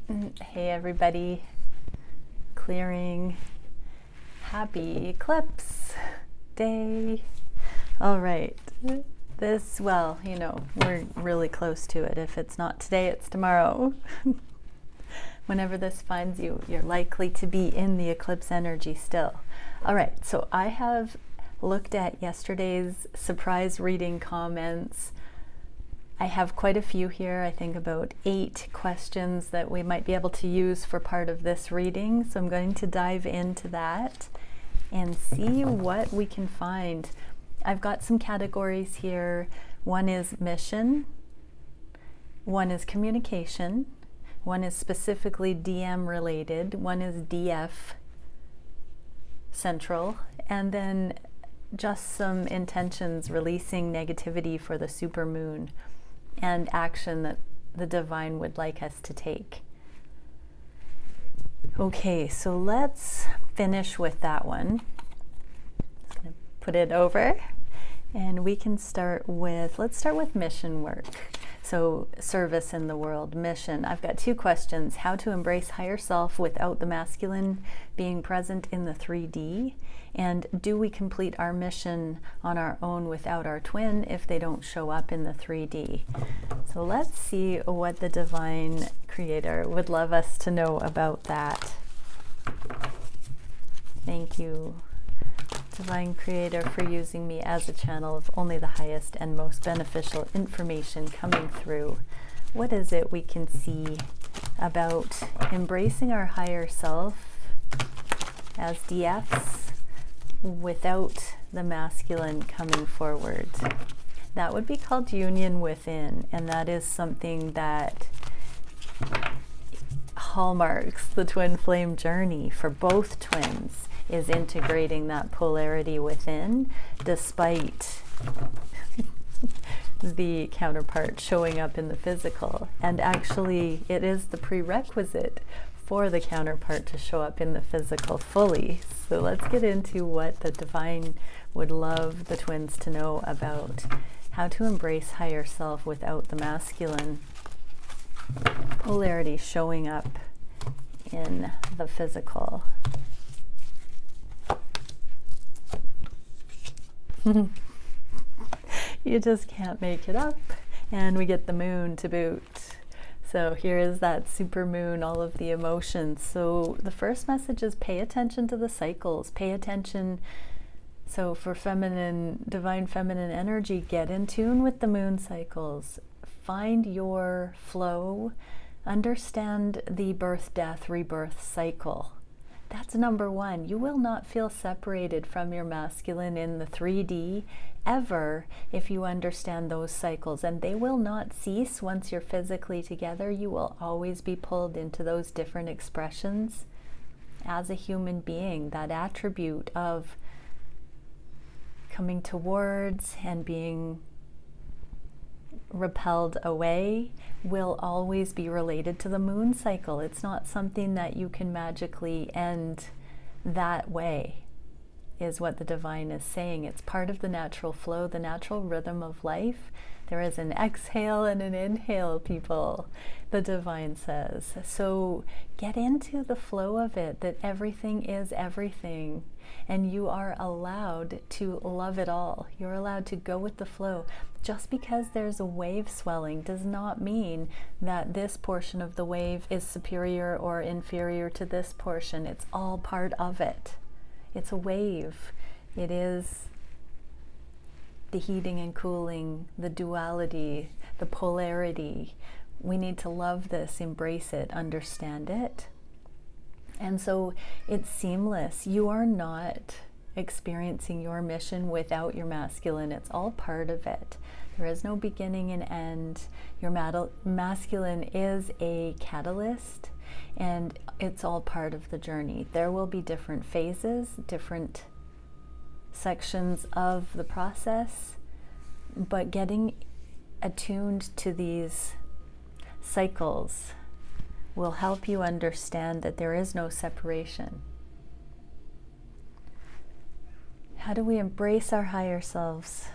Hey everybody, clearing. Happy eclipse day. All right, well, we're really close to it. If it's not today, it's tomorrow. Whenever this finds you, you're likely to be in the eclipse energy still. All right, so I have looked at yesterday's surprise reading comments. I have quite a few here, I think about 8 questions that we might be able to use for part of this reading. So I'm going to dive into that and see what we can find. I've got some categories here. One is mission, one is communication, one is specifically DM related, one is DF central, and then just some intentions releasing negativity for the supermoon and action that the divine would like us to take. Okay, so let's finish with that one. Just gonna put it over and we can let's start with mission work. So service in the world, mission. I've got 2 questions. How to embrace higher self without the masculine being present in the 3D? And do we complete our mission on our own without our twin if they don't show up in the 3D? So let's see what the divine creator would love us to know about that. Thank you, divine creator, for using me as a channel of only the highest and most beneficial information coming through. What is it we can see about embracing our higher self as DFs without the masculine coming forward? That would be called union within, and that is something that hallmarks the twin flame journey for both twins, is integrating that polarity within despite the counterpart showing up in the physical. And actually it is the prerequisite for the counterpart to show up in the physical fully. So let's get into what the divine would love the twins to know about how to embrace higher self without the masculine polarity showing up in the physical. You just can't make it up. And we get the moon to boot. So here is that super moon, all of the emotions. So the first message is pay attention to the cycles. Pay attention. So for feminine, divine feminine energy, get in tune with the moon cycles. Find your flow. Understand the birth, death, rebirth cycle. That's number 1. You will not feel separated from your masculine in the 3D ever if you understand those cycles, and they will not cease once you're physically together. You will always be pulled into those different expressions as a human being. That attribute of coming towards and being repelled away will always be related to the moon cycle. It's not something that you can magically end that way, is what the divine is saying. It's part of the natural flow, the natural rhythm of life. There is an exhale and an inhale, people, the divine says. So get into the flow of it, that everything is everything, and you are allowed to love it all. You're allowed to go with the flow. Just because there's a wave swelling does not mean that this portion of the wave is superior or inferior to this portion. It's all part of it. It's a wave. It is the heating and cooling, the duality, the polarity. We need to love this, embrace it, understand it. And so it's seamless. You are not experiencing your mission without your masculine. It's all part of it. There is no beginning and end. Your masculine is a catalyst, and it's all part of the journey. There will be different phases, different sections of the process, but getting attuned to these cycles will help you understand that there is no separation. How do we embrace our higher selves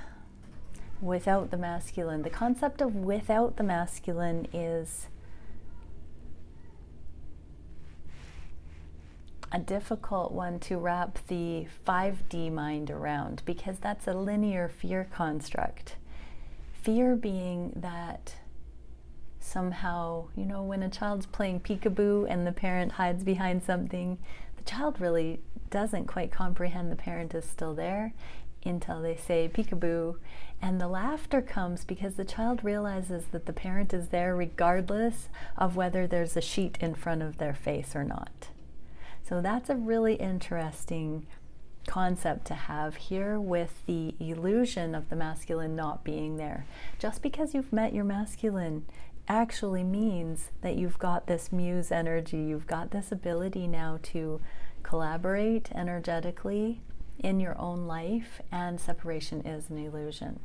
without the masculine? The concept of without the masculine is a difficult one to wrap the 5D mind around, because that's a linear fear construct. Fear being that somehow, you know, when a child's playing peekaboo and the parent hides behind something, the child really doesn't quite comprehend the parent is still there until they say peekaboo, and the laughter comes because the child realizes that the parent is there regardless of whether there's a sheet in front of their face or not. So that's a really interesting concept to have here with the illusion of the masculine not being there. Just because you've met your masculine actually means that you've got this muse energy, you've got this ability now to collaborate energetically in your own life, and separation is an illusion.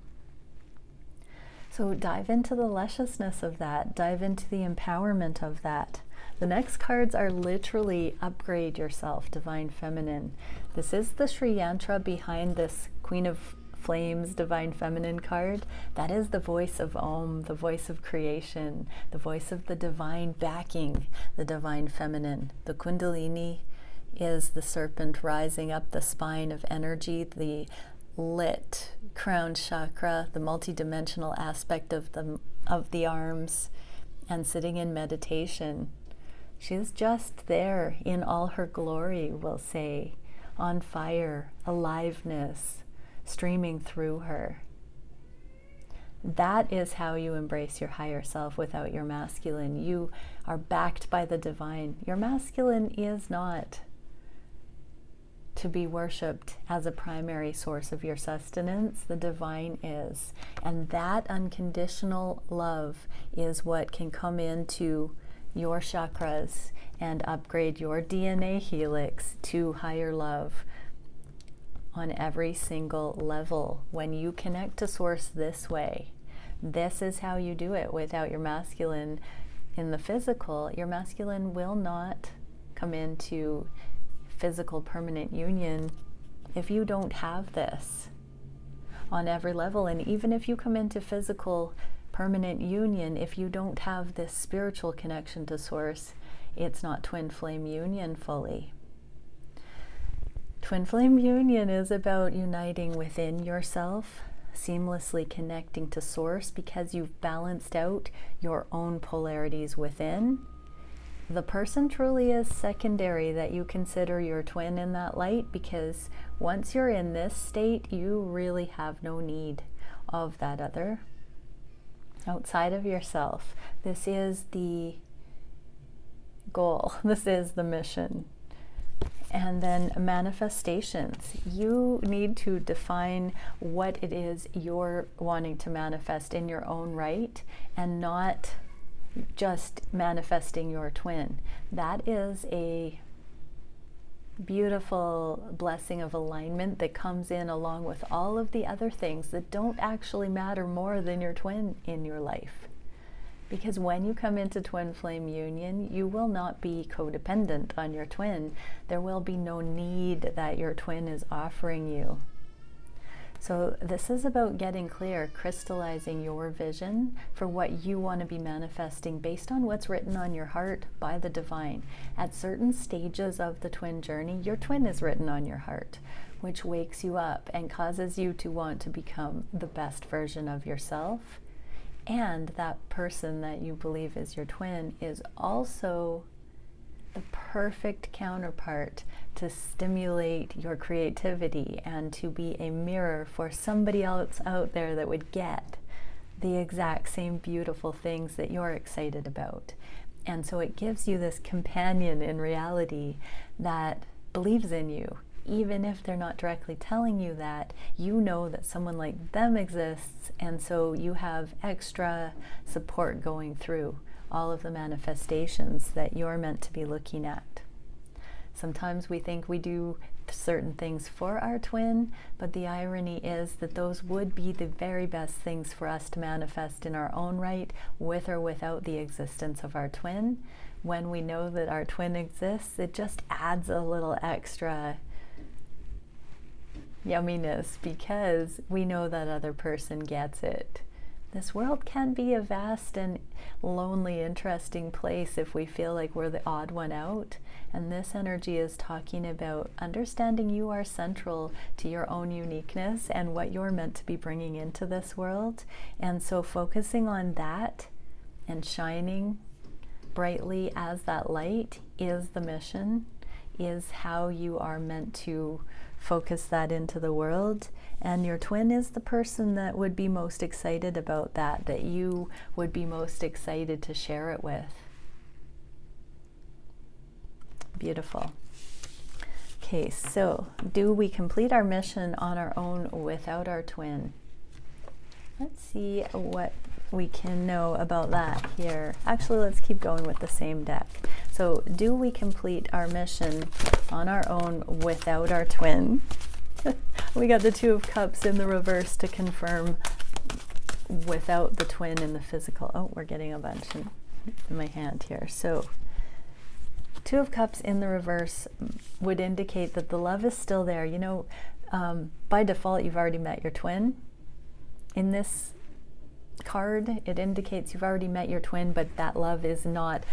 So dive into the lusciousness of that, dive into the empowerment of that. The next cards are literally upgrade yourself, Divine Feminine. This is the Sri Yantra behind this Queen of Flames, Divine Feminine card. That is the voice of Om, the voice of creation, the voice of the divine backing the Divine Feminine. The Kundalini is the serpent rising up the spine of energy, the lit crown chakra, the multidimensional aspect of the arms, and sitting in meditation. She's just there in all her glory, we'll say, on fire, aliveness streaming through her. That is how you embrace your higher self without your masculine. You are backed by the divine. Your masculine is not to be worshipped as a primary source of your sustenance. The divine is. And that unconditional love is what can come into your chakras and upgrade your DNA helix to higher love on every single level. When you connect to source this way, this is how you do it. Without your masculine in the physical, your masculine will not come into physical permanent union if you don't have this on every level. And even if you come into physical permanent union, if you don't have this spiritual connection to source, it's not twin flame union fully. Twin flame union is about uniting within yourself, seamlessly connecting to source, because you've balanced out your own polarities within. The person truly is secondary, that you consider your twin in that light, because once you're in this state, you really have no need of that other outside of yourself. This is the goal. This is the mission. And then manifestations. You need to define what it is you're wanting to manifest in your own right, and not just manifesting your twin. That is a beautiful blessing of alignment that comes in along with all of the other things that don't actually matter more than your twin in your life. Because when you come into twin flame union, you will not be codependent on your twin. There will be no need that your twin is offering you. So this is about getting clear, crystallizing your vision for what you want to be manifesting based on what's written on your heart by the divine. At certain stages of the twin journey, your twin is written on your heart, which wakes you up and causes you to want to become the best version of yourself. And that person that you believe is your twin is also the perfect counterpart to stimulate your creativity and to be a mirror for somebody else out there that would get the exact same beautiful things that you're excited about. And so it gives you this companion in reality that believes in you. Even if they're not directly telling you that, you know that someone like them exists, and so you have extra support going through all of the manifestations that you're meant to be looking at. Sometimes we think we do certain things for our twin, but the irony is that those would be the very best things for us to manifest in our own right, with or without the existence of our twin. When we know that our twin exists, it just adds a little extra yumminess, because we know that other person gets it. This world can be a vast and lonely, interesting place if we feel like we're the odd one out, And this energy is talking about understanding you are central to your own uniqueness and what you're meant to be bringing into this world. And so focusing on that and shining brightly as that light is the mission, is how you are meant to focus that into the world. And your twin is the person that would be most excited about that, that you would be most excited to share it with. Beautiful. Okay, so do we complete our mission on our own without our twin? Let's see what we can know about that here. Actually, let's keep going with the same deck. So, do we complete our mission on our own without our twin? We got the Two of Cups in the reverse to confirm without the twin in the physical. Oh, we're getting a bunch in my hand here. So, Two of Cups in the reverse would indicate that the love is still there. You know, by default, you've already met your twin. In this card, it indicates you've already met your twin, but that love is not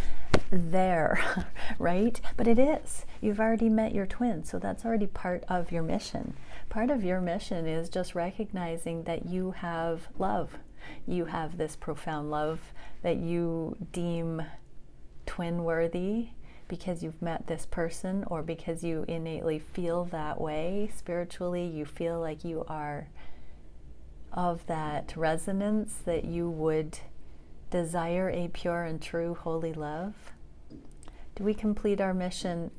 there, right? But it is. You've already met your twin, so that's already part of your mission. Part of your mission is just recognizing that you have love. You have this profound love that you deem twin-worthy because you've met this person, or because you innately feel that way spiritually. You feel like you are of that resonance, that you would desire a pure and true holy love. Do we complete our mission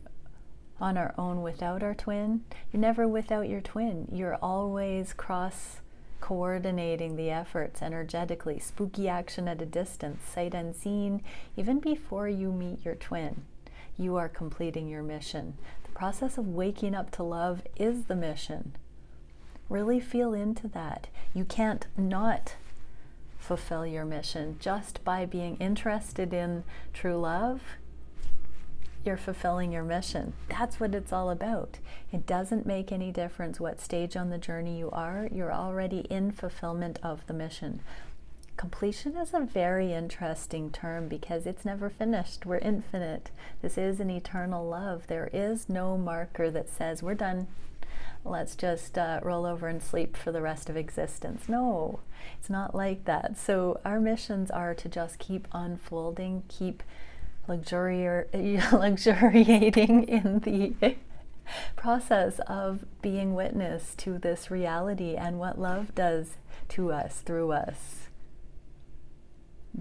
on our own without our twin? You're never without your twin. You're always cross-coordinating the efforts energetically. Spooky action at a distance, sight unseen. Even before you meet your twin, you are completing your mission. The process of waking up to love is the mission. Really feel into that. You can't not fulfill your mission just by being interested in true love. You're fulfilling your mission. That's what it's all about. It doesn't make any difference what stage on the journey you are. You're already in fulfillment of the mission. Completion is a very interesting term because it's never finished. We're infinite. This is an eternal love. There is no marker that says we're done. Let's just roll over and sleep for the rest of existence. No, it's not like that. So our missions are to just keep unfolding, keep luxuriating in the process of being witness to this reality and what love does to us, through us,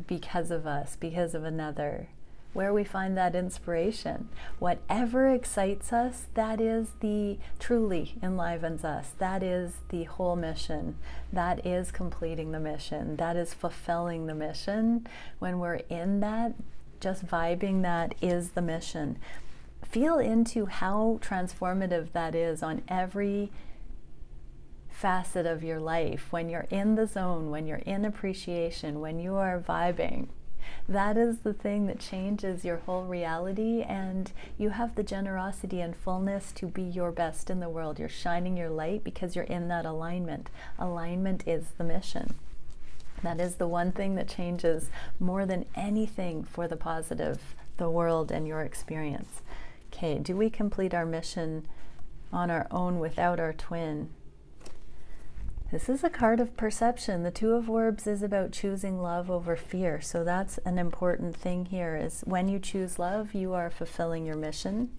because of us, because of another. Where we find that inspiration. Whatever excites us, that is the truly enlivens us. That is the whole mission. That is completing the mission. That is fulfilling the mission. When we're in that, just vibing, that is the mission. Feel into how transformative that is on every facet of your life. When you're in the zone, when you're in appreciation, when you are vibing. That is the thing that changes your whole reality, and you have the generosity and fullness to be your best in the world. You're shining your light because you're in that alignment. Alignment is the mission. That is the one thing that changes more than anything for the positive, the world and your experience. Okay, do we complete our mission on our own without our twin? This is a card of perception. The Two of Orbs is about choosing love over fear. So that's an important thing here, is when you choose love, you are fulfilling your mission.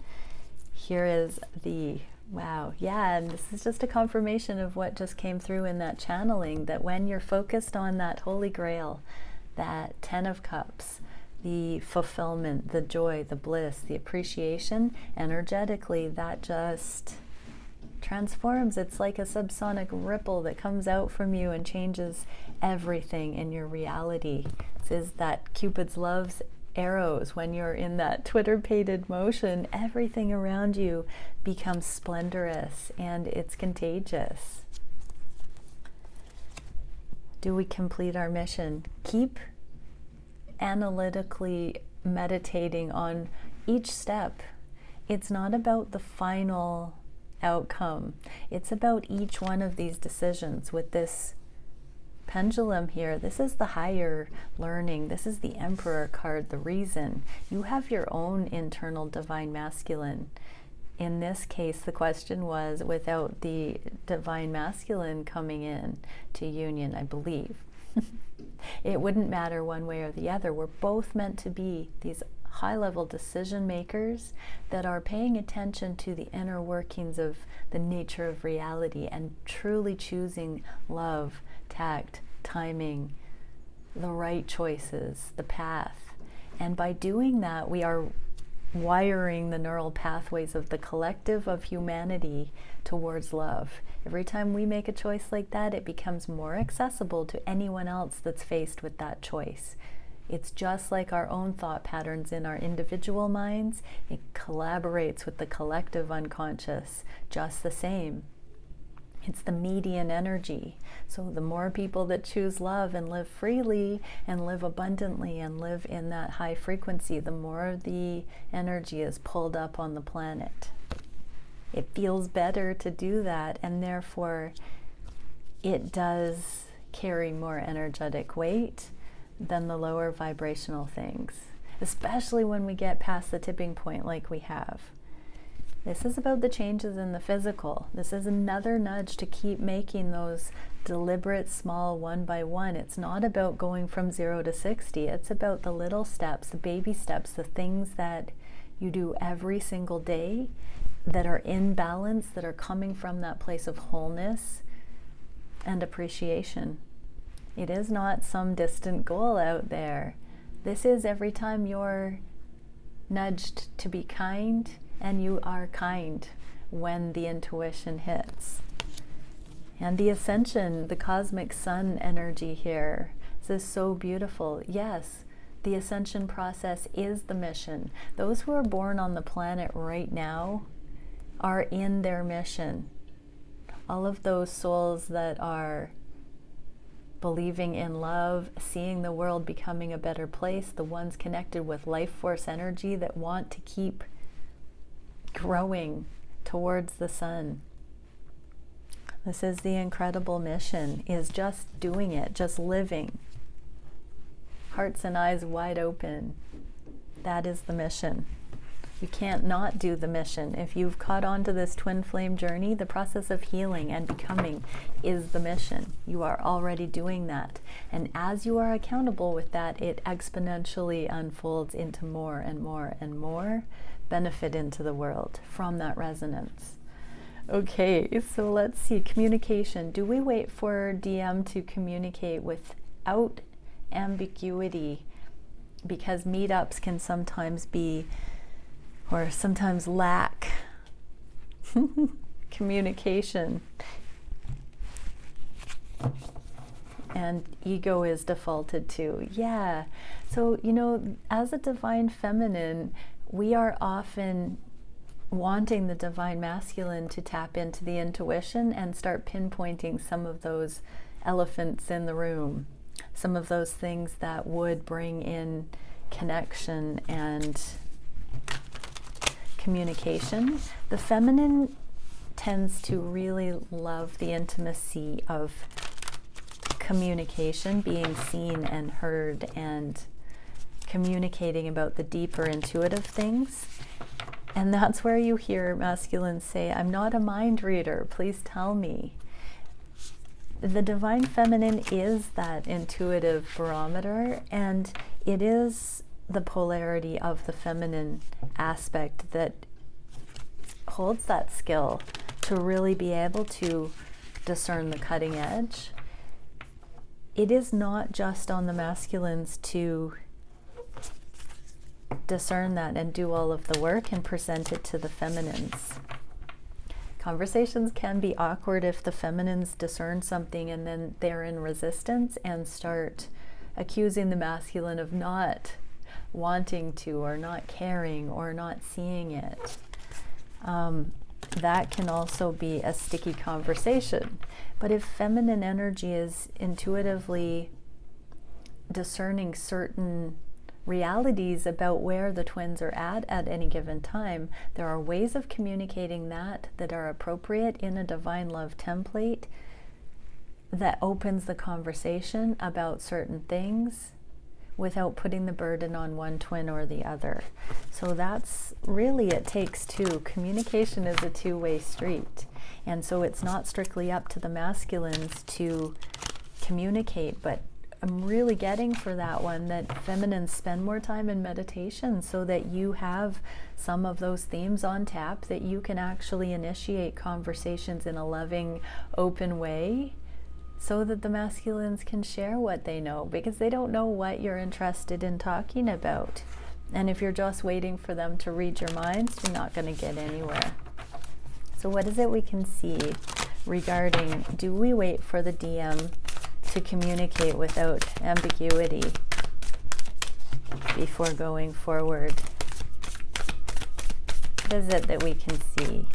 Here is the, wow, yeah, and this is just a confirmation of what just came through in that channeling, that when you're focused on that Holy Grail, that 10 of Cups, the fulfillment, the joy, the bliss, the appreciation, energetically, that just transforms. It's like a subsonic ripple that comes out from you and changes everything in your reality. This is that Cupid's love's arrows. When you're in that twitter-pated motion, everything around you becomes splendorous and it's contagious. Do we complete our mission? Keep analytically meditating on each step. It's not about the final outcome. It's about each one of these decisions with this pendulum here. This is the higher learning. This is the Emperor card, the reason. You have your own internal divine masculine. In this case, the question was without the divine masculine coming in to union, I believe. It wouldn't matter one way or the other. We're both meant to be these high-level decision makers that are paying attention to the inner workings of the nature of reality and truly choosing love, tact, timing, the right choices, the path. And by doing that, we are wiring the neural pathways of the collective of humanity towards love. Every time we make a choice like that, it becomes more accessible to anyone else that's faced with that choice. It's just like our own thought patterns in our individual minds. It collaborates with the collective unconscious just the same. It's the median energy. So the more people that choose love and live freely and live abundantly and live in that high frequency, the more the energy is pulled up on the planet. It feels better to do that, and therefore it does carry more energetic weight than the lower vibrational things, especially when we get past the tipping point like we have. This is about the changes in the physical. This is another nudge to keep making those deliberate, small, one by one. It's not about going from 0 to 60. It's about the little steps, the baby steps, the things that you do every single day that are in balance, that are coming from that place of wholeness and appreciation. It is not some distant goal out there. This is every time you're nudged to be kind, and you are kind when the intuition hits. And the ascension, the cosmic sun energy here, this is so beautiful. Yes, the ascension process is the mission. Those who are born on the planet right now are in their mission. All of those souls that are believing in love, seeing the world becoming a better place, the ones connected with life force energy that want to keep growing towards the sun. This is the incredible mission, is just doing it, just living. Hearts and eyes wide open. That is the mission. You can't not do the mission. If you've caught on to this twin flame journey, the process of healing and becoming is the mission. You are already doing that. And as you are accountable with that, it exponentially unfolds into more and more and more benefit into the world from that resonance. Okay, so let's see. Communication. Do we wait for DM to communicate without ambiguity? Because meetups can sometimes be, or sometimes lack communication. And ego is defaulted to. Yeah. So, you know, as a divine feminine, we are often wanting the divine masculine to tap into the intuition and start pinpointing some of those elephants in the room, some of those things that would bring in connection and communication. The feminine tends to really love the intimacy of communication, being seen and heard, and communicating about the deeper intuitive things. And that's where you hear masculine say, I'm not a mind reader, please tell me. The divine feminine is that intuitive barometer, and it is the polarity of the feminine aspect that holds that skill to really be able to discern the cutting edge. It is not just on the masculines to discern that and do all of the work and present it to the feminines. Conversations can be awkward if the feminines discern something and then they're in resistance and start accusing the masculine of not wanting to, or not caring, or not seeing it. That can also be a sticky conversation. But if feminine energy is intuitively discerning certain realities about where the twins are at any given time, there are ways of communicating that are appropriate in a divine love template that opens the conversation about certain things without putting the burden on one twin or the other. So that's really, it takes two. Communication is a two-way street. And so it's not strictly up to the masculines to communicate, but I'm really getting for that one that feminines spend more time in meditation so that you have some of those themes on tap, that you can actually initiate conversations in a loving, open way, so that the masculines can share what they know, because they don't know what you're interested in talking about. And if you're just waiting for them to read your minds, you're not going to get anywhere. So what is it we can see regarding, do we wait for the DM to communicate without ambiguity before going forward? What is it that we can see?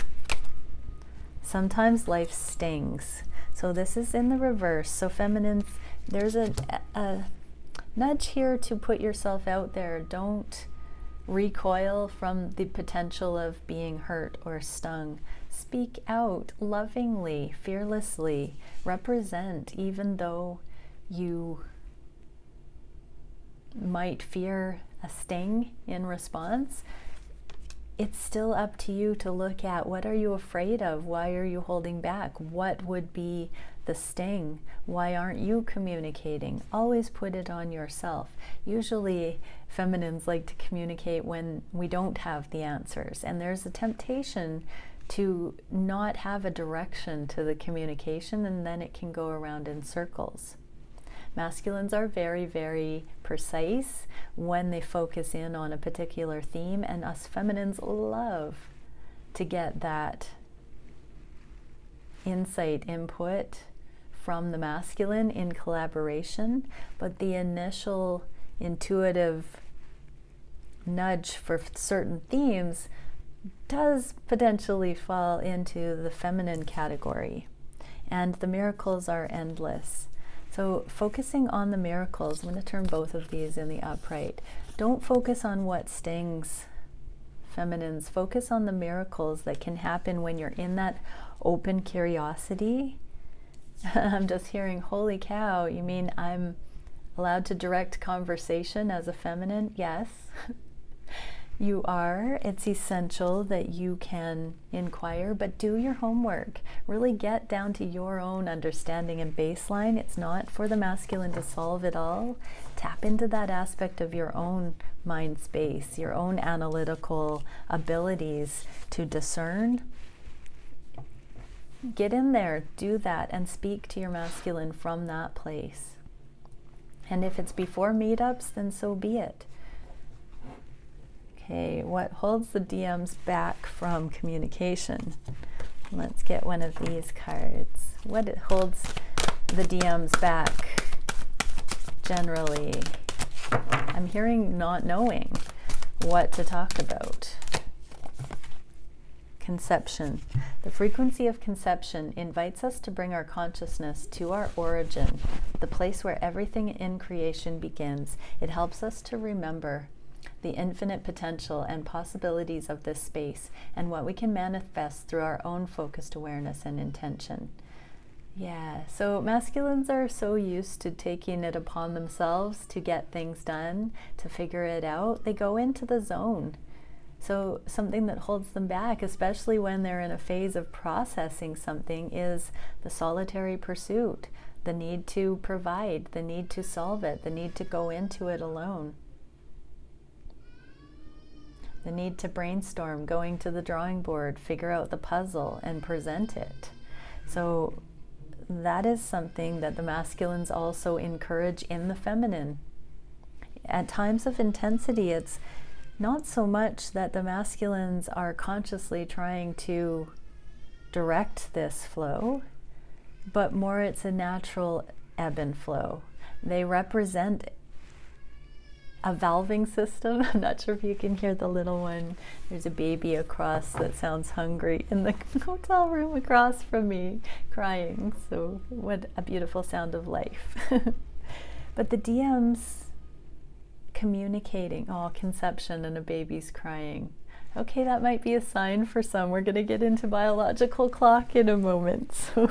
Sometimes life stings. So this is in the reverse. So feminines, there's a nudge here to put yourself out there. Don't recoil from the potential of being hurt or stung. Speak out lovingly, fearlessly. Represent, even though you might fear a sting in response. It's still up to you to look at, what are you afraid of? Why are you holding back? What would be the sting? Why aren't you communicating? Always put it on yourself. Usually feminines like to communicate when we don't have the answers, and there's a temptation to not have a direction to the communication, and then it can go around in circles. Masculines are very, very precise when they focus in on a particular theme, and us feminines love to get that insight, input from the masculine in collaboration, but the initial intuitive nudge for certain themes does potentially fall into the feminine category, and the miracles are endless. So focusing on the miracles, I'm going to turn both of these in the upright. Don't focus on what stings, feminines. Focus on the miracles that can happen when you're in that open curiosity. I'm just hearing, holy cow, you mean I'm allowed to direct conversation as a feminine? Yes. You are. It's essential that you can inquire, but do your homework. Really get down to your own understanding and baseline. It's not for the masculine to solve it all. Tap into that aspect of your own mind space, your own analytical abilities to discern. Get in there, do that, and speak to your masculine from that place. And if it's before meetups, then so be it. Okay, what holds the DMs back from communication? Let's get one of these cards. What it holds the DMs back generally? I'm hearing not knowing what to talk about. Conception. The frequency of conception invites us to bring our consciousness to our origin, the place where everything in creation begins. It helps us to remember the infinite potential and possibilities of this space and what we can manifest through our own focused awareness and intention. Yeah, so masculines are so used to taking it upon themselves to get things done, to figure it out. They go into the zone. So something that holds them back, especially when they're in a phase of processing something, is the solitary pursuit, the need to provide, the need to solve it, the need to go into it alone. The need to brainstorm, going to the drawing board, figure out the puzzle and present it. So that is something that the masculines also encourage in the feminine. At times of intensity, it's not so much that the masculines are consciously trying to direct this flow, but more it's a natural ebb and flow. They represent a valving system. I'm not sure if you can hear the little one. There's a baby across that sounds hungry in the hotel room across from me, crying. So what a beautiful sound of life. But the DMs communicating, oh, conception and a baby's crying. Okay, that might be a sign for some. We're going to get into biological clock in a moment. So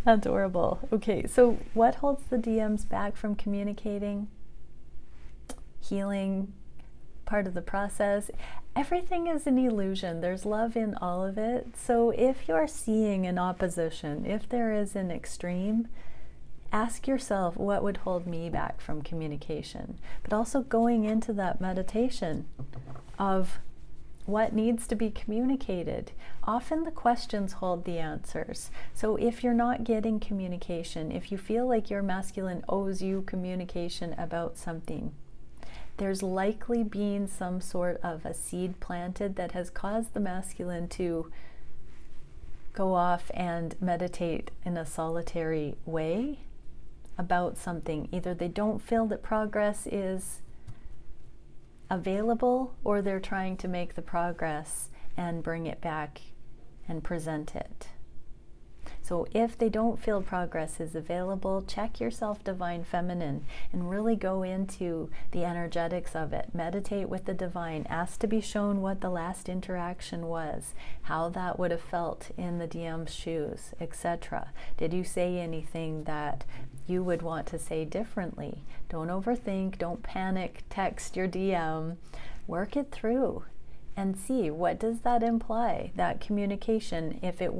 Adorable. Okay, so what holds the DMs back from communicating? Healing, part of the process. Everything is an illusion. There's love in all of it. So if you're seeing an opposition, if there is an extreme, ask yourself, what would hold me back from communication? But also going into that meditation of what needs to be communicated. Often the questions hold the answers. So if you're not getting communication, if you feel like your masculine owes you communication about something, there's likely been some sort of a seed planted that has caused the masculine to go off and meditate in a solitary way about something. Either they don't feel that progress is available, or they're trying to make the progress and bring it back and present it. So if they don't feel progress is available, check yourself, Divine Feminine, and really go into the energetics of it. Meditate with the divine. Ask to be shown what the last interaction was, how that would have felt in the DM's shoes, etc. Did you say anything that you would want to say differently? Don't overthink, don't panic, text your DM, work it through and see, what does that imply? That communication, if it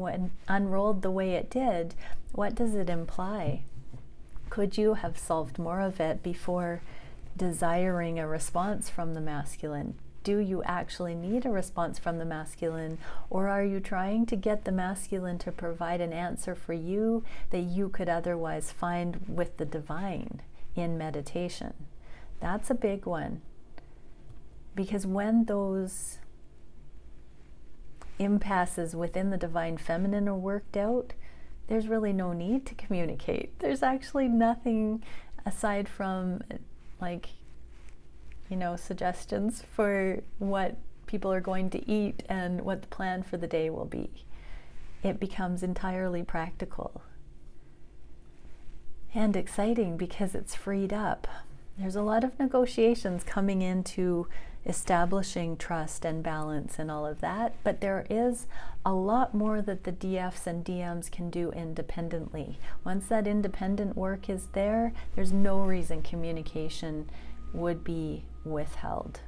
unrolled the way it did, what does it imply? Could you have solved more of it before desiring a response from the masculine? Do you actually need a response from the masculine, or are you trying to get the masculine to provide an answer for you that you could otherwise find with the divine in meditation? That's a big one, because when those impasses within the Divine Feminine are worked out, there's really no need to communicate. There's actually nothing aside from, like, suggestions for what people are going to eat and what the plan for the day will be. It becomes entirely practical and exciting because it's freed up. There's a lot of negotiations coming into establishing trust and balance and all of that, but there is a lot more that the DFs and DMs can do independently. Once that independent work is there, there's no reason communication would be withheld.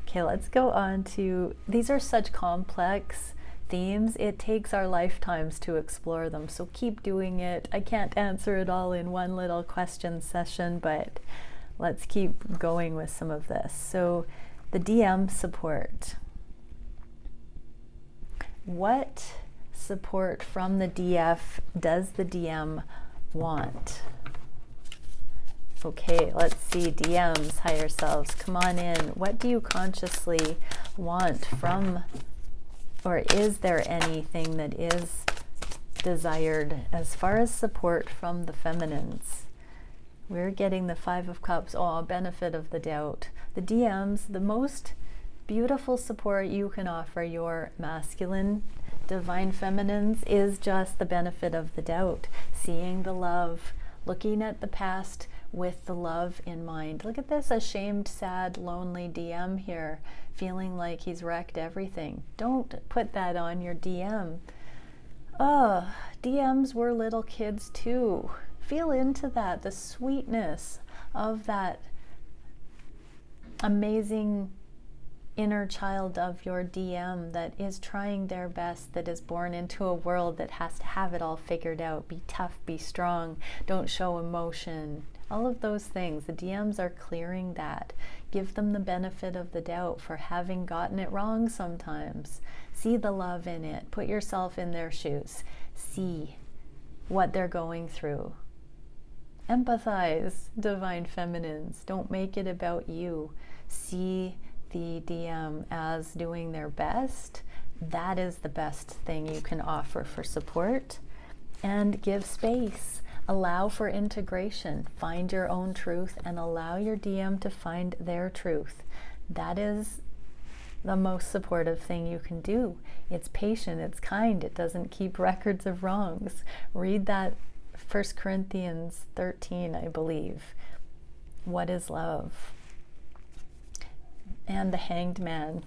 Okay, let's go on to, these are such complex themes, it takes our lifetimes to explore them, so keep doing it. I can't answer it all in one little question session, but let's keep going with some of this. So the DM support. What support from the DF does the DM want? Okay, let's see, DMs, higher selves, come on in. What do you consciously want from, or is there anything that is desired as far as support from the feminines? We're getting the Five of Cups. Oh, benefit of the doubt. The DMs, the most beautiful support you can offer your masculine divine feminines is just the benefit of the doubt. Seeing the love, looking at the past with the love in mind. Look at this ashamed, sad, lonely DM here, feeling like he's wrecked everything. Don't put that on your DM. Oh, DMs were little kids too. Feel into that, the sweetness of that amazing inner child of your DM that is trying their best, that is born into a world that has to have it all figured out. Be tough, be strong, don't show emotion. All of those things, the DMs are clearing that. Give them the benefit of the doubt for having gotten it wrong sometimes. See the love in it. Put yourself in their shoes. See what they're going through. Empathize, divine feminines. Don't make it about you. See the DM as doing their best. That is the best thing you can offer for support. And give space. Allow for integration. Find your own truth and allow your DM to find their truth. That is the most supportive thing you can do. It's patient, it's kind, it doesn't keep records of wrongs. Read that 1 Corinthians 13, I believe. What is love? And the Hanged Man.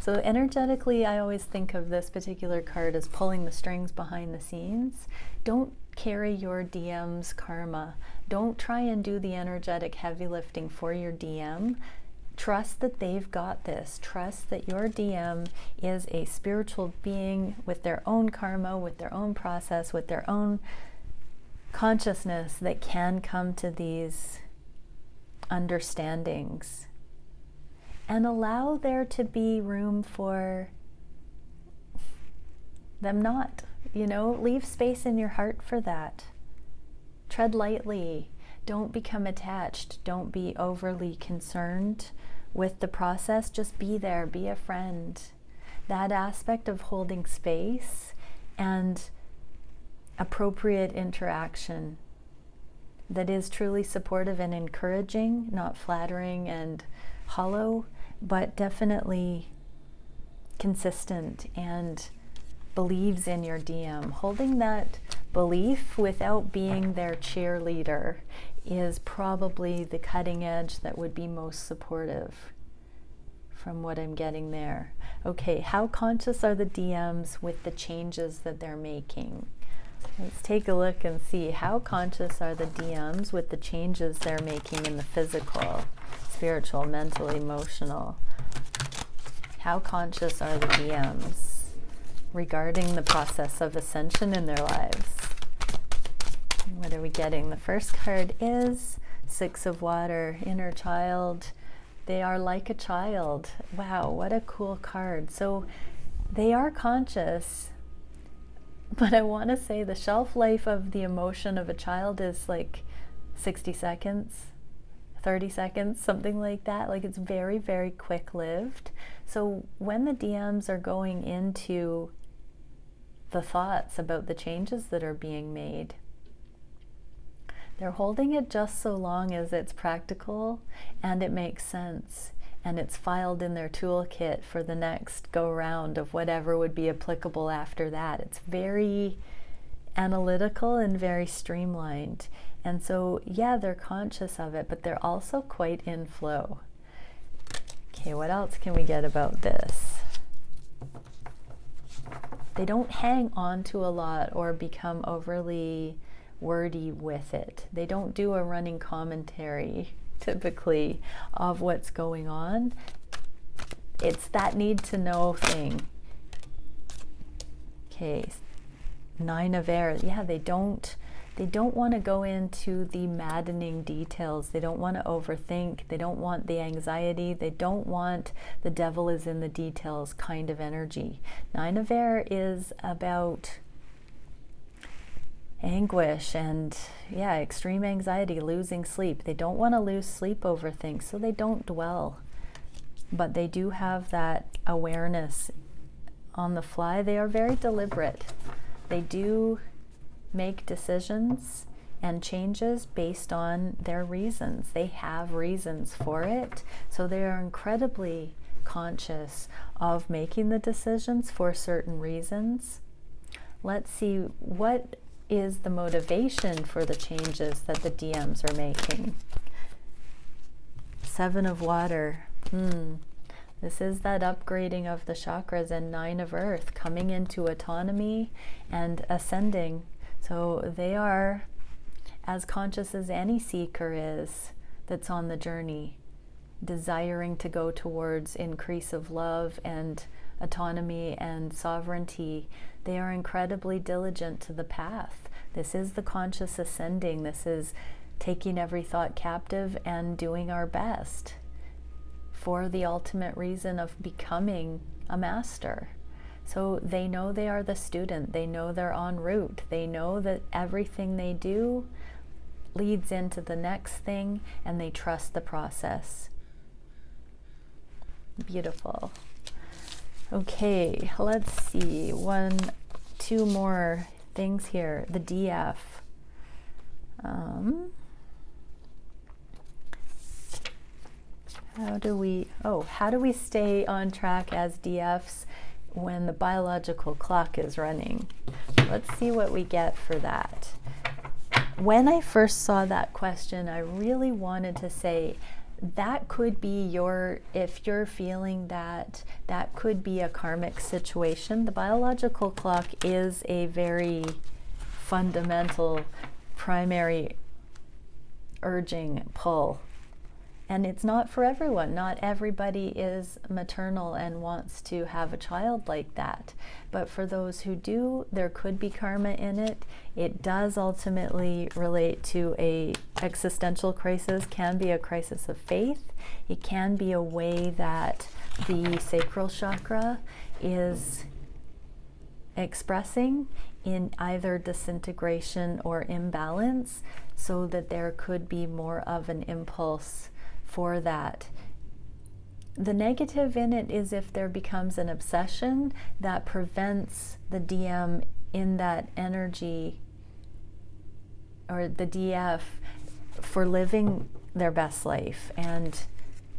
So energetically, I always think of this particular card as pulling the strings behind the scenes. Don't carry your DM's karma. Don't try and do the energetic heavy lifting for your DM. Trust that they've got this. Trust that your DM is a spiritual being with their own karma, with their own process, with their own consciousness that can come to these understandings. And allow there to be room for them not, leave space in your heart for that. Tread lightly. Don't become attached. Don't be overly concerned with the process. Just be there, be a friend. That aspect of holding space and appropriate interaction that is truly supportive and encouraging, not flattering and hollow, but definitely consistent and believes in your DM. Holding that belief without being their cheerleader is probably the cutting edge that would be most supportive from what I'm getting there. Okay, how conscious are the DMs with the changes that they're making? Let's take a look and see how conscious are the DMs with the changes they're making in the physical, spiritual, mental, emotional. How conscious are the DMs regarding the process of ascension in their lives? What are we getting? The first card is Six of Water, inner child. They are like a child. Wow, what a cool card. So they are conscious, but I want to say the shelf life of the emotion of a child is like 60 seconds, 30 seconds, something like that. Like it's very, very quick lived. So when the DMs are going into the thoughts about the changes that are being made, they're holding it just so long as it's practical and it makes sense and it's filed in their toolkit for the next go round of whatever would be applicable after that. It's very analytical and very streamlined. And so, yeah, they're conscious of it, but they're also quite in flow. Okay, what else can we get about this? They don't hang on to a lot or become overly wordy with it. They don't do a running commentary typically of what's going on. It's that need to know thing. Okay, Nine of Air. Yeah, they don't want to go into the maddening details. They don't want to overthink. They don't want the anxiety. They don't want the devil is in the details kind of energy. Nine of Air is about anguish and extreme anxiety, losing sleep. They don't want to lose sleep over things, so they don't dwell. But they do have that awareness on the fly. They are very deliberate. They do make decisions and changes based on their reasons. They have reasons for it, so they are incredibly conscious of making the decisions for certain reasons. Let's see, what is the motivation for the changes that the DMs are making? Seven of Water. This is that upgrading of the chakras, and Nine of Earth, coming into autonomy and ascending. So they are as conscious as any seeker is that's on the journey, desiring to go towards increase of love and autonomy and sovereignty. They are incredibly diligent to the path. This is the conscious ascending. This is taking every thought captive and doing our best for the ultimate reason of becoming a master. So they know they are the student. They know they're en route. They know that everything they do leads into the next thing, and they trust the process. Beautiful. Okay, let's see. Two more things here. The DF. How do we stay on track as DFs when the biological clock is running? Let's see what we get for that. When I first saw that question, I really wanted to say that could be if you're feeling that could be a karmic situation. The biological clock is a very fundamental, primary urging pull. And it's not for everyone. Not everybody is maternal and wants to have a child like that. But for those who do, there could be karma in it. It does ultimately relate to a existential crisis, can be a crisis of faith. It can be a way that the sacral chakra is expressing in either disintegration or imbalance, so that there could be more of an impulse for that. The negative in it is if there becomes an obsession that prevents the DM in that energy, or the DF, for living their best life and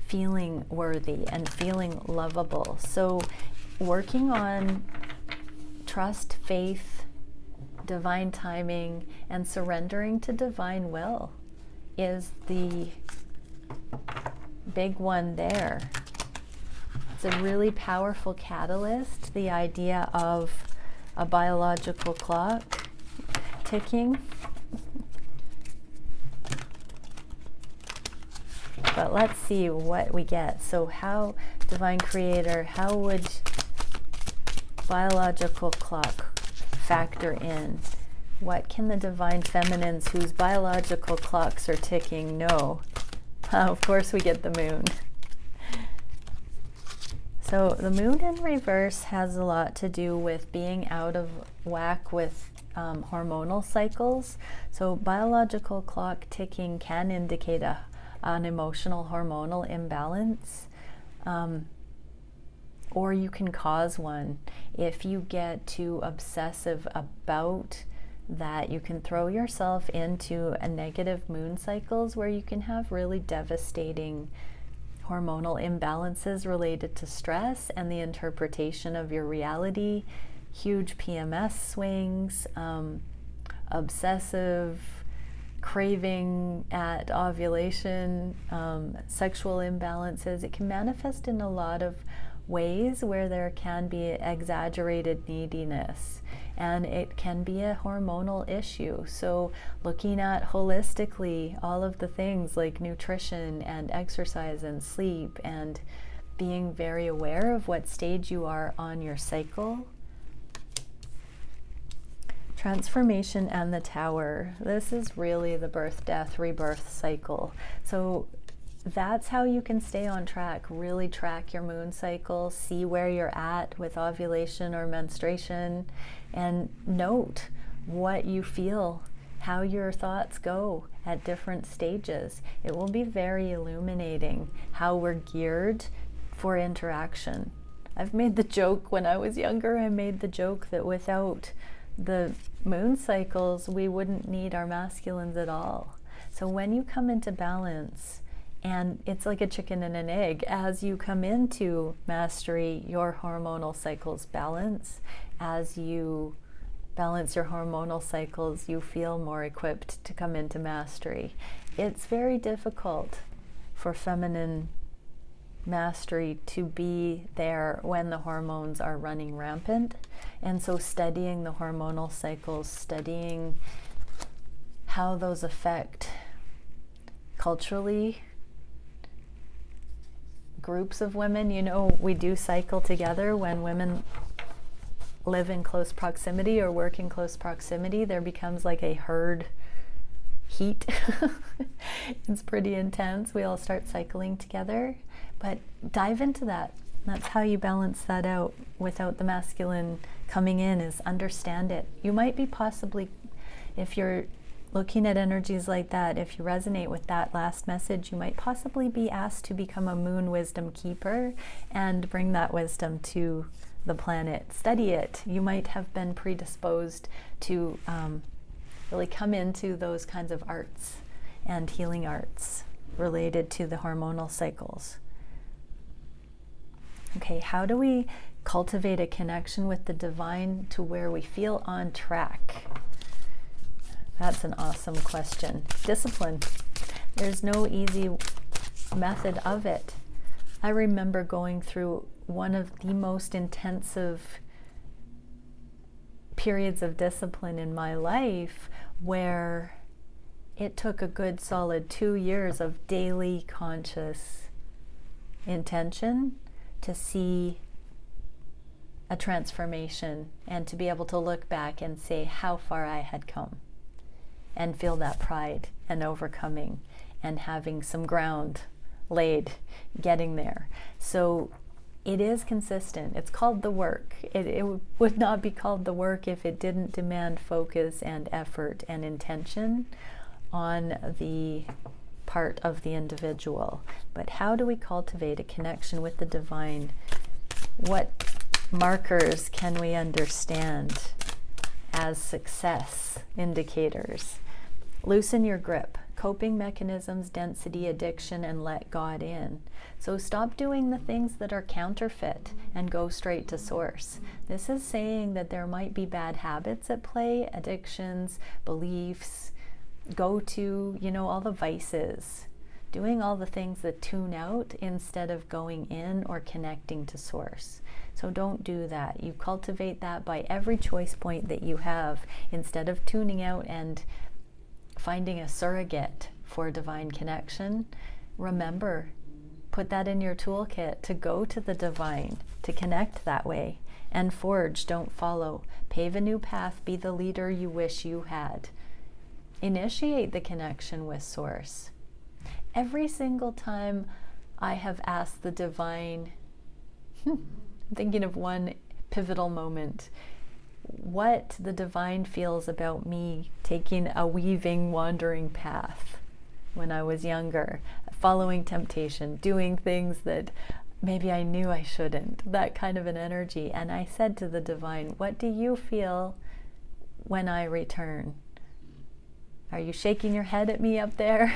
feeling worthy and feeling lovable. So working on trust, faith, divine timing, and surrendering to divine will is the big one there. It's a really powerful catalyst, the idea of a biological clock ticking. But let's see what we get. So how, Divine Creator, how would biological clock factor in? What can the Divine Feminines whose biological clocks are ticking know? Of course we get the moon. So the moon in reverse has a lot to do with being out of whack with hormonal cycles. So biological clock ticking can indicate an emotional hormonal imbalance, or you can cause one. If you get too obsessive about that, you can throw yourself into a negative moon cycles where you can have really devastating hormonal imbalances related to stress and the interpretation of your reality, huge PMS swings, obsessive craving at ovulation, sexual imbalances. It can manifest in a lot of ways where there can be exaggerated neediness, and it can be a hormonal issue. So looking at holistically all of the things like nutrition and exercise and sleep, and being very aware of what stage you are on your cycle. Transformation and the Tower. This is really the birth, death, rebirth cycle. So that's how you can stay on track. Really track your moon cycle, see where you're at with ovulation or menstruation, and note what you feel, how your thoughts go at different stages. It will be very illuminating how we're geared for interaction. I've made the joke when I was younger, I made the joke that without the moon cycles, we wouldn't need our masculines at all. So when you come into balance, and it's like a chicken and an egg, as you come into mastery, your hormonal cycles balance. As you balance your hormonal cycles, you feel more equipped to come into mastery. It's very difficult for feminine mastery to be there when the hormones are running rampant. And so studying the hormonal cycles, studying how those affect culturally groups of women. You know, we do cycle together when women live in close proximity or work in close proximity. There becomes like a herd heat. It's pretty intense. We all start cycling together. But dive into that. That's how you balance that out without the masculine coming in, is understand it. You might be possibly, if you're looking at energies like that, if you resonate with that last message, you might possibly be asked to become a moon wisdom keeper and bring that wisdom to the planet. Study it. You might have been predisposed to really come into those kinds of arts and healing arts related to the hormonal cycles. Okay, how do we cultivate a connection with the divine to where we feel on track? That's an awesome question. Discipline. There's no easy method of it. I remember going through one of the most intensive periods of discipline in my life where it took a good solid 2 years of daily conscious intention to see a transformation and to be able to look back and say how far I had come and feel that pride and overcoming and having some ground laid getting there. So it is consistent. It's called the work. It would not be called the work if it didn't demand focus and effort and intention on the part of the individual. But how do we cultivate a connection with the divine? What markers can we understand as success indicators? Loosen your grip. Coping mechanisms, density, addiction, and let God in. So stop doing the things that are counterfeit and go straight to source. This is saying that there might be bad habits at play, addictions, beliefs. Go to, all the vices. Doing all the things that tune out instead of going in or connecting to source. So don't do that. You cultivate that by every choice point that you have instead of tuning out and finding a surrogate for divine connection. Remember, put that in your toolkit to go to the divine, to connect that way. And forge, don't follow. Pave a new path, be the leader you wish you had. Initiate the connection with source. Every single time I have asked the divine, I'm thinking of one pivotal moment, what the divine feels about me taking a weaving, wandering path when I was younger, following temptation, doing things that maybe I knew I shouldn't, that kind of an energy. And I said to the divine, what do you feel when I return? Are you shaking your head at me up there?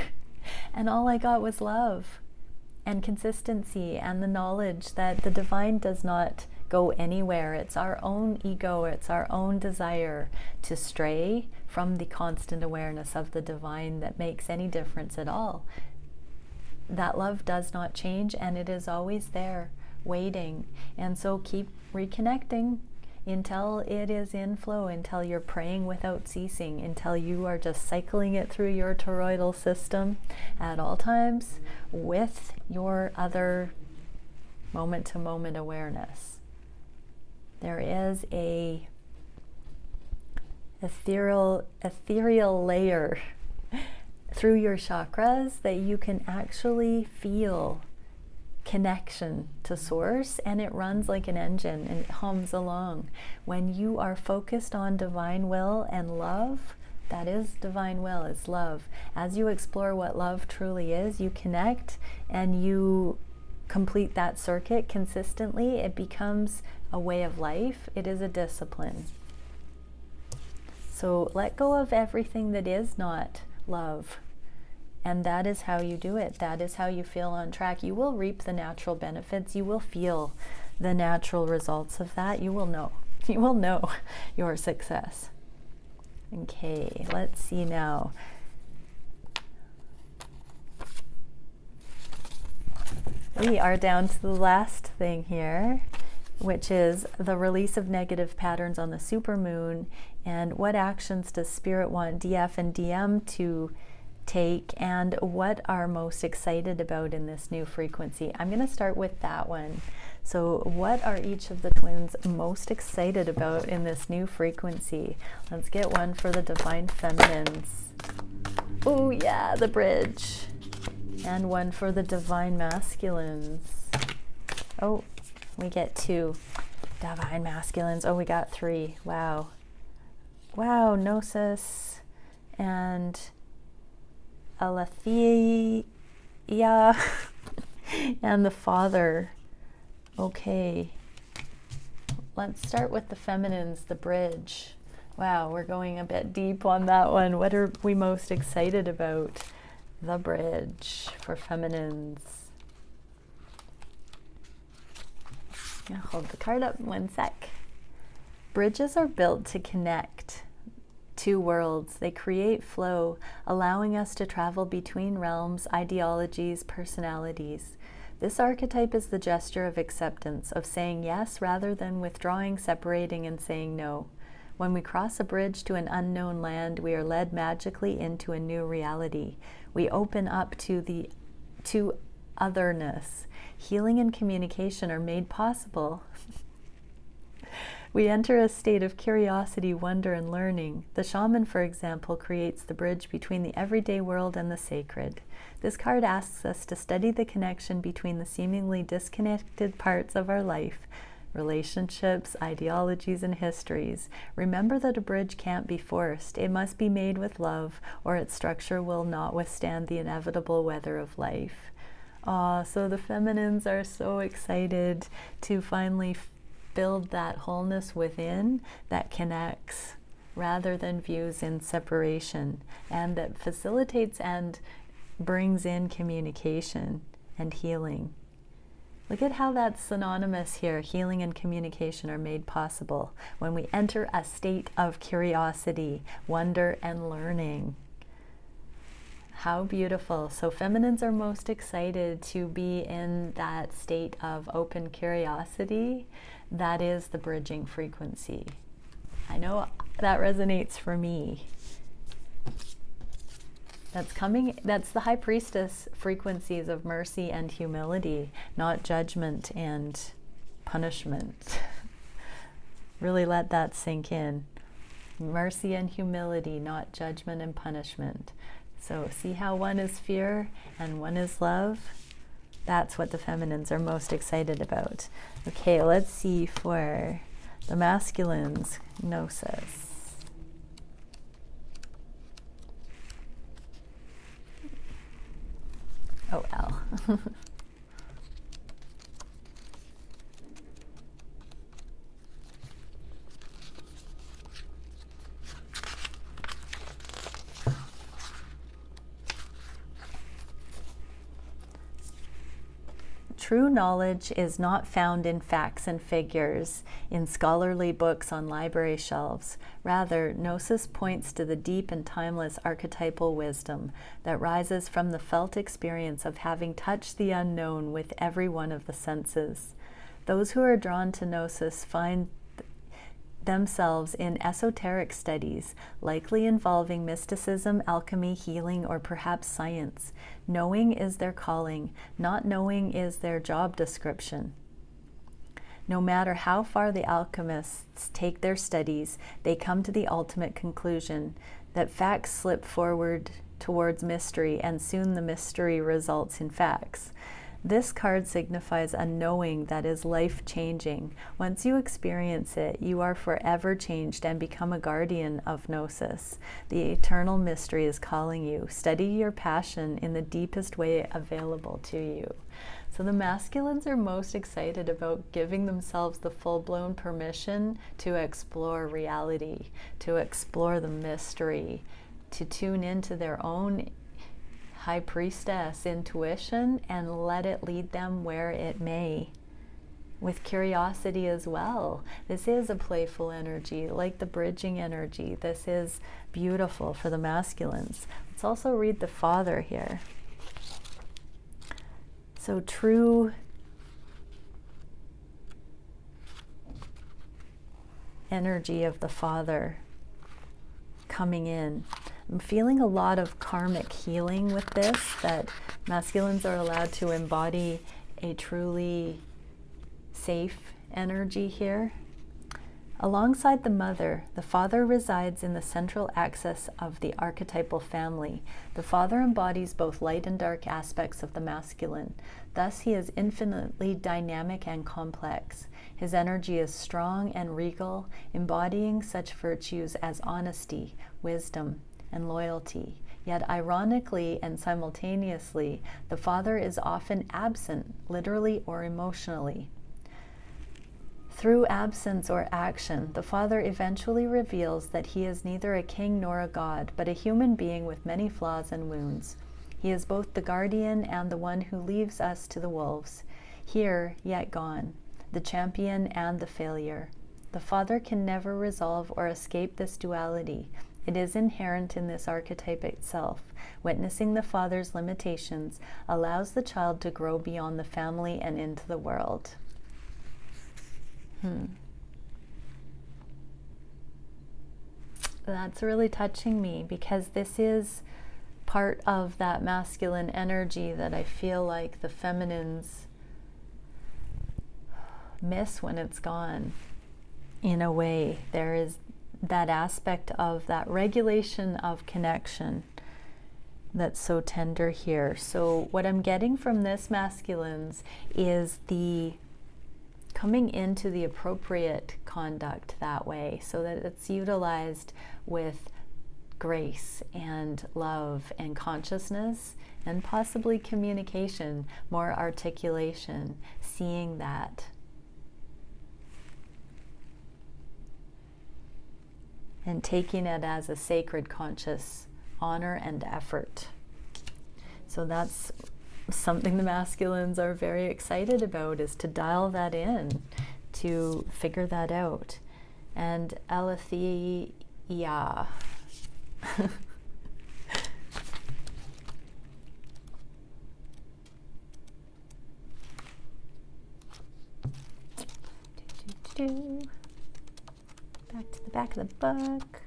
And all I got was love and consistency and the knowledge that the divine does not go anywhere. It's our own ego, it's our own desire to stray from the constant awareness of the divine that makes any difference at all. That love does not change, and it is always there, waiting. And so keep reconnecting until it is in flow, until you're praying without ceasing, until you are just cycling it through your toroidal system at all times with your other moment-to-moment awareness. There is a ethereal layer through your chakras that you can actually feel connection to source, and it runs like an engine and it hums along. When you are focused on divine will and love, that is divine will, it's love. As you explore what love truly is, you connect and you complete that circuit consistently. It becomes a way of life. It is a discipline. So let go of everything that is not love. And that is how you do it. That is how you feel on track. You will reap the natural benefits. You will feel the natural results of that. You will know. You will know your success. Okay, let's see now. We are down to the last thing here, which is the release of negative patterns on the supermoon, and what actions does Spirit want DF and DM to take, and what are most excited about in this new frequency. I'm going to start with that one. So what are each of the twins most excited about in this new frequency? Let's get one for the Divine Feminines. Oh yeah, the bridge. And one for the Divine Masculines. Oh, we get two. Divine Masculines. Oh, we got three. Wow. Wow, Gnosis and Aletheia and the Father. Okay. Let's start with the Feminines, the bridge. Wow, we're going a bit deep on that one. What are we most excited about? The bridge for Feminines. I'll hold the card up 1 sec. Bridges are built to connect two worlds. They create flow, allowing us to travel between realms, ideologies, personalities. This archetype is the gesture of acceptance, of saying yes rather than withdrawing, separating, and saying no. When we cross a bridge to an unknown land, we are led magically into a new reality. We open up to otherness. Healing and communication are made possible. We enter a state of curiosity, wonder, and learning. The shaman, for example, creates the bridge between the everyday world and the sacred. This card asks us to study the connection between the seemingly disconnected parts of our life, relationships, ideologies, and histories. Remember that a bridge can't be forced. It must be made with love, or its structure will not withstand the inevitable weather of life. So the feminines are so excited to finally build that wholeness within that connects rather than views in separation, and that facilitates and brings in communication and healing. Look at how that's synonymous here. Healing and communication are made possible when we enter a state of curiosity, wonder, and learning. How beautiful. So feminines are most excited to be in that state of open curiosity. That is the bridging frequency. I know that resonates for me. That's the high priestess frequencies of mercy and humility, not judgment and punishment. Really let that sink in. Mercy and humility, not judgment and punishment. So see how one is fear and one is love? That's what the feminines are most excited about. Okay, let's see for the masculines, Gnosis. Oh, L. True knowledge is not found in facts and figures, in scholarly books on library shelves. Rather, Gnosis points to the deep and timeless archetypal wisdom that rises from the felt experience of having touched the unknown with every one of the senses. Those who are drawn to Gnosis find themselves in esoteric studies, likely involving mysticism, alchemy, healing, or perhaps science. Knowing is their calling, not knowing is their job description. No matter how far the alchemists take their studies, they come to the ultimate conclusion that facts slip forward towards mystery, and soon the mystery results in facts. This card signifies a knowing that is life-changing. Once you experience it, you are forever changed and become a guardian of Gnosis. The eternal mystery is calling you. Study your passion in the deepest way available to you. So the masculines are most excited about giving themselves the full-blown permission to explore reality, to explore the mystery, to tune into their own high priestess intuition and let it lead them where it may, with curiosity as well. This is a playful energy, like the bridging energy. This is beautiful for the masculines. Let's also read the father here. So true energy of the father coming in. I'm feeling a lot of karmic healing with this, that masculines are allowed to embody a truly safe energy here. Alongside the mother, the father resides in the central axis of the archetypal family. The father embodies both light and dark aspects of the masculine. Thus, he is infinitely dynamic and complex. His energy is strong and regal, embodying such virtues as honesty, wisdom, and loyalty. Yet ironically and simultaneously, the father is often absent, literally or emotionally. Through absence or action, the father eventually reveals that he is neither a king nor a god, but a human being with many flaws and wounds. He is both the guardian and the one who leaves us to the wolves, here yet gone, the champion and the failure. The father can never resolve or escape this duality. It is inherent in this archetype itself. Witnessing the father's limitations allows the child to grow beyond the family and into the world. that's really touching me, because this is part of that masculine energy that I feel like the feminines miss when it's gone. In a way, there is that aspect of that regulation of connection that's so tender here. So what I'm getting from this, masculines, is the coming into the appropriate conduct that way, so that it's utilized with grace and love and consciousness and possibly communication, more articulation, seeing that. And taking it as a sacred conscious honor and effort. So that's something the masculines are very excited about, is to dial that in, to figure that out. And Alethea. Back to the back of the book.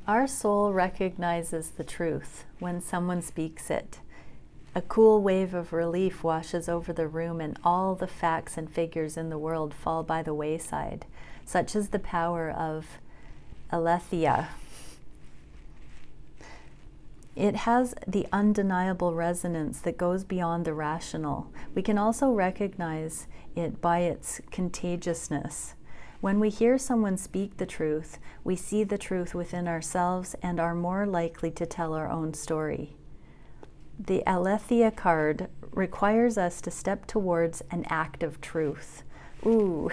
Our soul recognizes the truth when someone speaks it. A cool wave of relief washes over the room, and all the facts and figures in the world fall by the wayside. Such is the power of Alethea. It has the undeniable resonance that goes beyond the rational. We can also recognize it by its contagiousness. When we hear someone speak the truth, we see the truth within ourselves and are more likely to tell our own story. The Alethea card requires us to step towards an act of truth. Ooh,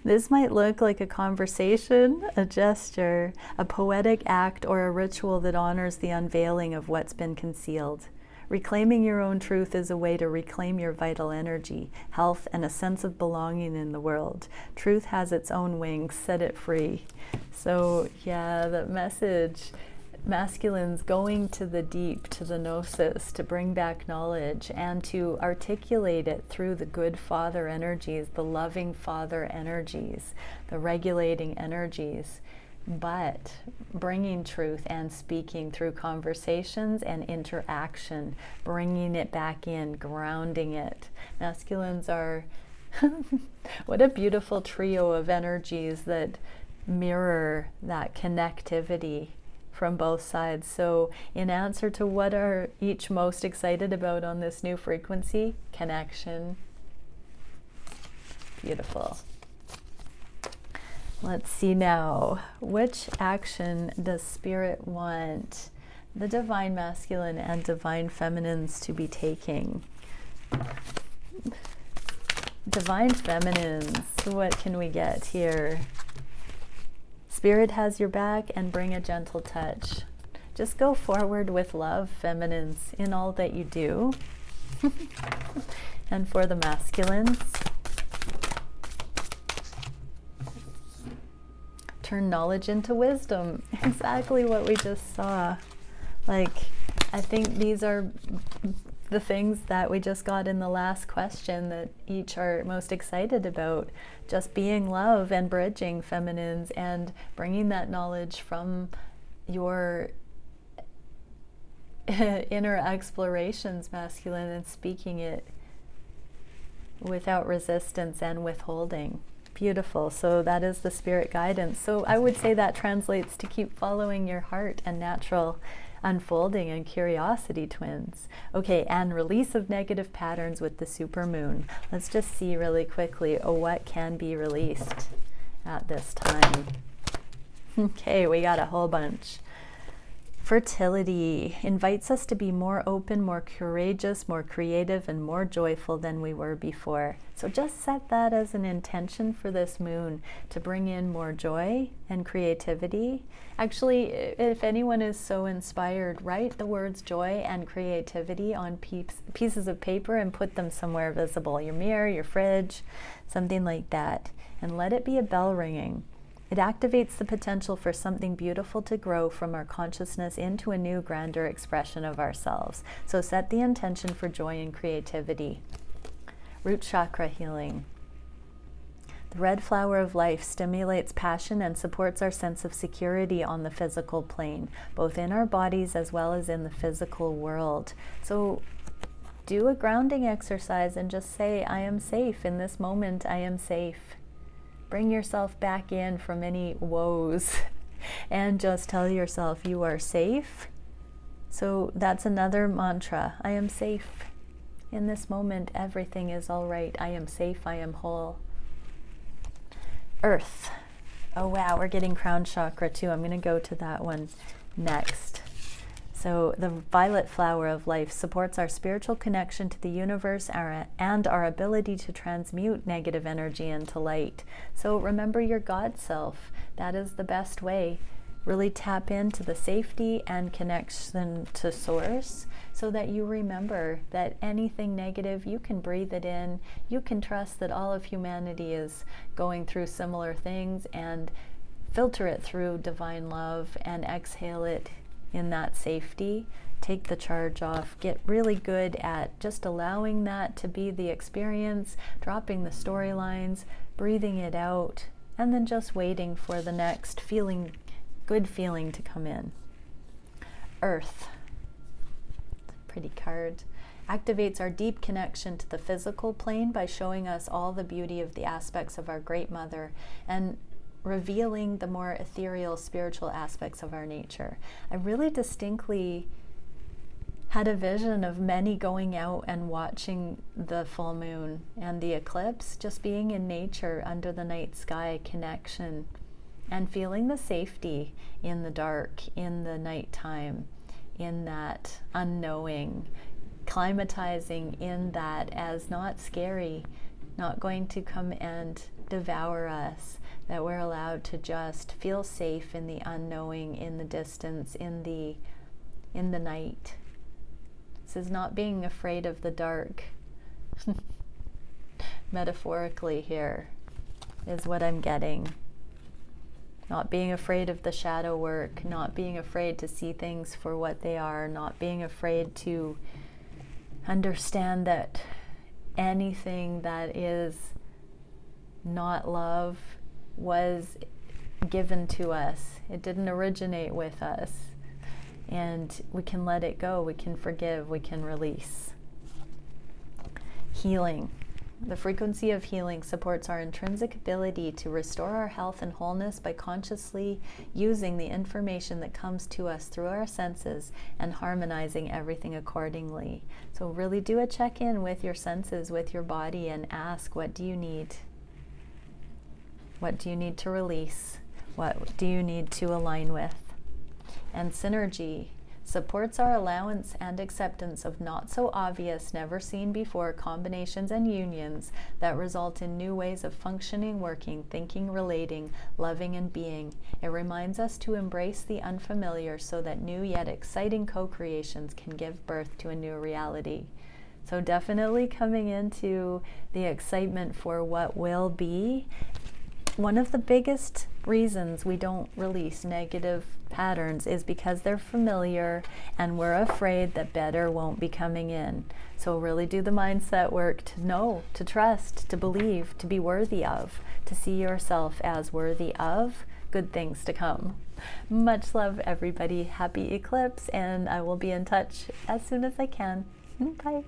this might look like a conversation, a gesture, a poetic act, or a ritual that honors the unveiling of what's been concealed. Reclaiming your own truth is a way to reclaim your vital energy, health, and a sense of belonging in the world. Truth has its own wings, set it free. So yeah, that message, masculines going to the deep, to the gnosis, to bring back knowledge and to articulate it through the good father energies, the loving father energies, the regulating energies, but bringing truth and speaking through conversations and interaction, bringing it back in, grounding it. Masculines are, what a beautiful trio of energies that mirror that connectivity from both sides. So in answer to what are each most excited about on this new frequency, connection. Beautiful. Let's see now, which action does Spirit want the divine masculine and divine feminines to be taking? Divine feminines, what can we get here? Spirit has your back, and bring a gentle touch. Just go forward with love, feminines, in all that you do. And for the masculines, turn knowledge into wisdom. Exactly what we just saw. Like, I think these are the things that we just got in the last question that each are most excited about. Just being love and bridging, feminines, and bringing that knowledge from your inner explorations, masculine, and speaking it without resistance and withholding. Beautiful. So that is the spirit guidance. So I would say that translates to keep following your heart and natural unfolding and curiosity, twins. Okay, and release of negative patterns with the supermoon. Let's just see really quickly what can be released at this time. Okay, we got a whole bunch. Fertility invites us to be more open, more courageous, more creative, and more joyful than we were before. So just set that as an intention for this moon, to bring in more joy and creativity. Actually, if anyone is so inspired, write the words joy and creativity on pieces of paper and put them somewhere visible, your mirror, your fridge, something like that, and let it be a bell ringing. It activates the potential for something beautiful to grow from our consciousness into a new, grander expression of ourselves. So set the intention for joy and creativity. Root chakra healing. The red flower of life stimulates passion and supports our sense of security on the physical plane, both in our bodies as well as in the physical world. So do a grounding exercise and just say, I am safe in this moment, I am safe. Bring yourself back in from any woes and just tell yourself you are safe. So that's another mantra. I am safe. In this moment, everything is all right. I am safe. I am whole. Earth. Oh wow, we're getting crown chakra too. I'm going to go to that one next. So the violet flower of life supports our spiritual connection to the universe and our ability to transmute negative energy into light. So remember your God self. That is the best way. Really tap into the safety and connection to source so that you remember that anything negative, you can breathe it in. You can trust that all of humanity is going through similar things and filter it through divine love and exhale it in that safety. Take the charge off. Get really good at just allowing that to be the experience, dropping the storylines, breathing it out, and then just waiting for the next good feeling to come in. Earth. Pretty card. Activates our deep connection to the physical plane by showing us all the beauty of the aspects of our Great Mother and revealing the more ethereal spiritual aspects of our nature. I really distinctly had a vision of many going out and watching the full moon and the eclipse, just being in nature under the night sky, connection, and feeling the safety in the dark, in the nighttime, in that unknowing, climatizing in that as not scary, not going to come and devour us, that we're allowed to just feel safe in the unknowing, in the distance, in the night. This is not being afraid of the dark. Metaphorically here is what I'm getting. Not being afraid of the shadow work, not being afraid to see things for what they are, not being afraid to understand that anything that is not love was given to us. It didn't originate with us. And we can let it go, we can forgive, we can release. Healing. The frequency of healing supports our intrinsic ability to restore our health and wholeness by consciously using the information that comes to us through our senses and harmonizing everything accordingly. So really do a check-in with your senses, with your body, and ask, what do you need? What do you need to release? What do you need to align with? And synergy supports our allowance and acceptance of not so obvious, never seen before combinations and unions that result in new ways of functioning, working, thinking, relating, loving, and being. It reminds us to embrace the unfamiliar so that new yet exciting co-creations can give birth to a new reality. So definitely coming into the excitement for what will be. One of the biggest reasons we don't release negative patterns is because they're familiar and we're afraid that better won't be coming in. So really do the mindset work to know, to trust, to believe, to be worthy of, to see yourself as worthy of good things to come. Much love, everybody. Happy eclipse, and I will be in touch as soon as I can. Bye.